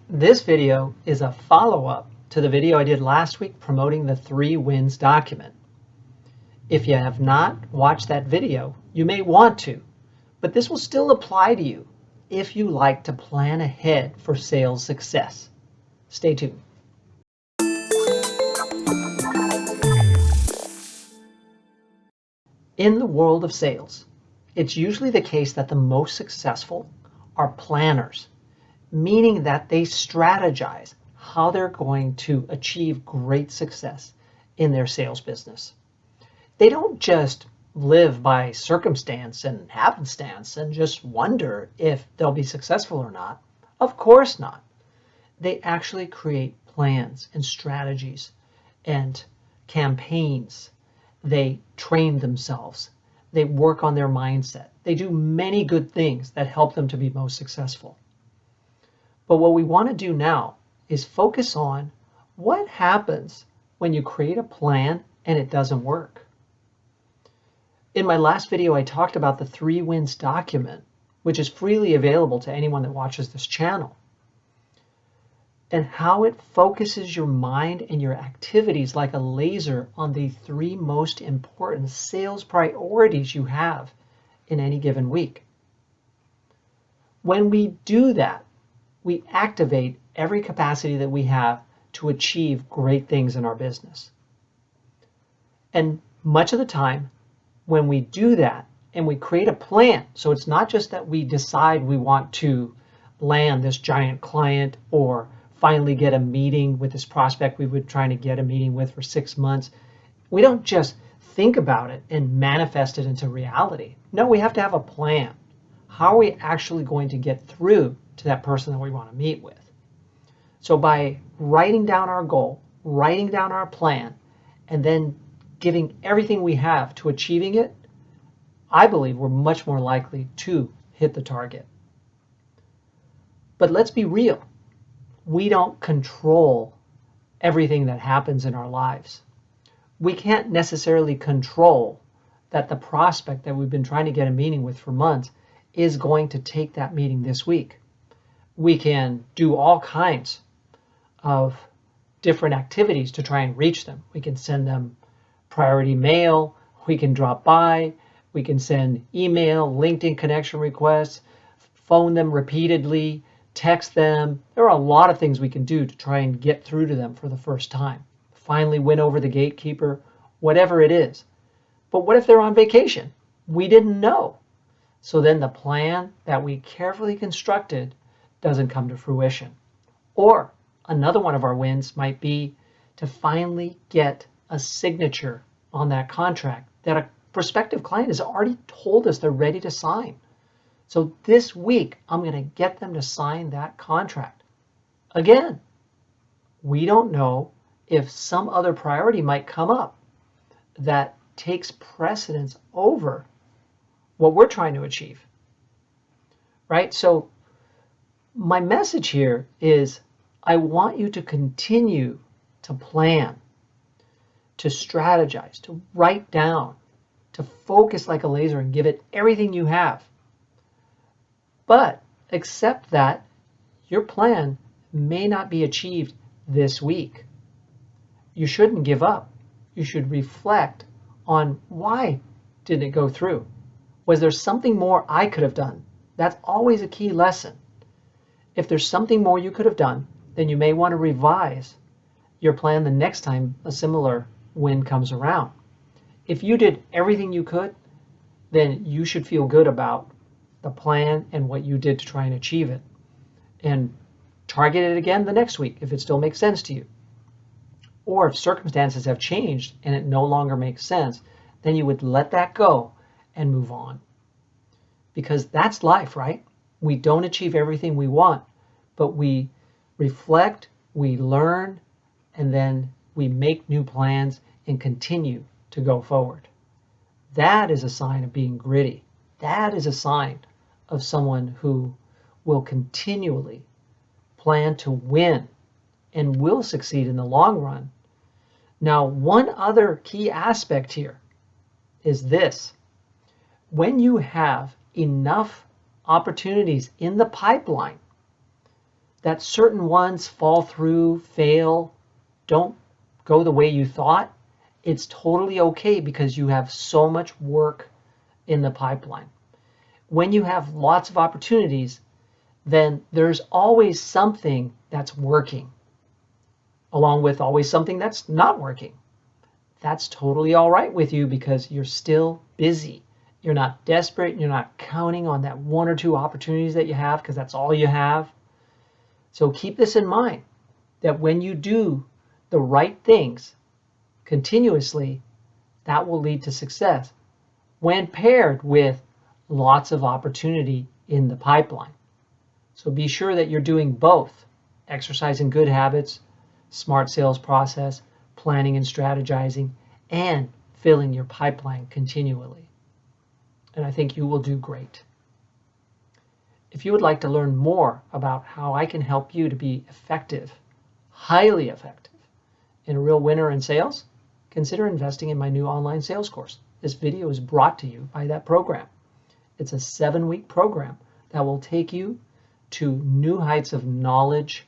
This video is a follow-up to the video I did last week promoting the 3 wins document. If you have not watched that video, you may want to, but this will still apply to you if you like to plan ahead for sales success. Stay tuned. In the world of sales, it's usually the case that the most successful are planners, meaning that they strategize how they're going to achieve great success in their sales business. They don't just live by circumstance and happenstance and just wonder if they'll be successful or not. Of course not. They actually create plans and strategies and campaigns. They train themselves. They work on their mindset. They do many good things that help them to be most successful. But what we want to do now is focus on what happens when you create a plan and it doesn't work. In my last video, I talked about the 3 wins document, which is freely available to anyone that watches this channel, and how it focuses your mind and your activities like a laser on the 3 most important sales priorities you have in any given week. When we do that, we activate every capacity that we have to achieve great things in our business. And much of the time, when we do that and we create a plan, so it's not just that we decide we want to land this giant client or finally get a meeting with this prospect we've been trying to get a meeting with for 6 months. We don't just think about it and manifest it into reality. No, we have to have a plan. How are we actually going to get through to that person that we want to meet with? So by writing down our goal, writing down our plan, and then giving everything we have to achieving it, I believe we're much more likely to hit the target. But let's be real. We don't control everything that happens in our lives. We can't necessarily control that the prospect that we've been trying to get a meeting with for months is going to take that meeting this week. We can do all kinds of different activities to try and reach them. We can send them priority mail, we can drop by, we can send email, LinkedIn connection requests, phone them repeatedly, text them. There are a lot of things we can do to try and get through to them for the first time. Finally win over the gatekeeper, whatever it is. But what if they're on vacation? We didn't know. So then the plan that we carefully constructed doesn't come to fruition. Or another one of our wins might be to finally get a signature on that contract that a prospective client has already told us they're ready to sign. So this week, I'm going to get them to sign that contract. Again, we don't know if some other priority might come up that takes precedence over what we're trying to achieve. Right? So my message here is I want you to continue to plan, to strategize, to write down, to focus like a laser and give it everything you have. But accept that your plan may not be achieved this week. You shouldn't give up. You should reflect on why didn't it go through? Was there something more I could have done? That's always a key lesson. If there's something more you could have done, then you may want to revise your plan the next time a similar win comes around. If you did everything you could, then you should feel good about the plan and what you did to try and achieve it. And target it again the next week if it still makes sense to you. Or if circumstances have changed and it no longer makes sense, then you would let that go and move on. Because that's life, right? We don't achieve everything we want, but we reflect, we learn, and then we make new plans and continue to go forward. That is a sign of being gritty. That is a sign of someone who will continually plan to win and will succeed in the long run. Now, one other key aspect here is this. When you have enough opportunities in the pipeline that certain ones fall through, fail, don't go the way you thought, it's totally okay because you have so much work in the pipeline. When you have lots of opportunities, then there's always something that's working, along with always something that's not working. That's totally all right with you because you're still busy. You're not desperate. You're not counting on that 1 or 2 opportunities that you have because that's all you have. So keep this in mind, that when you do the right things continuously, that will lead to success when paired with lots of opportunity in the pipeline. So be sure that you're doing both, exercising good habits, smart sales process, planning and strategizing, and filling your pipeline continually. And I think you will do great. If you would like to learn more about how I can help you to be effective, highly effective, and a real winner in sales, consider investing in my new online sales course. This video is brought to you by that program. It's a 7-week program that will take you to new heights of knowledge,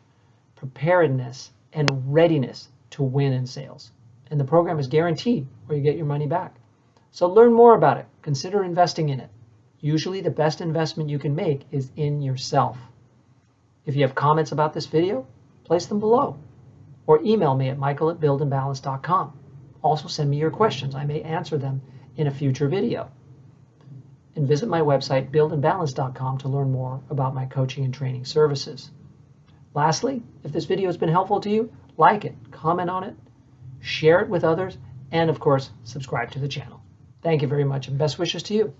preparedness, and readiness to win in sales. And the program is guaranteed or you get your money back. So learn more about it. Consider investing in it. Usually the best investment you can make is in yourself. If you have comments about this video, place them below or email me at michael@buildandbalance.com. Also send me your questions. I may answer them in a future video. And visit my website, buildandbalance.com, to learn more about my coaching and training services. Lastly, if this video has been helpful to you, like it, comment on it, share it with others, and of course, subscribe to the channel. Thank you very much and best wishes to you.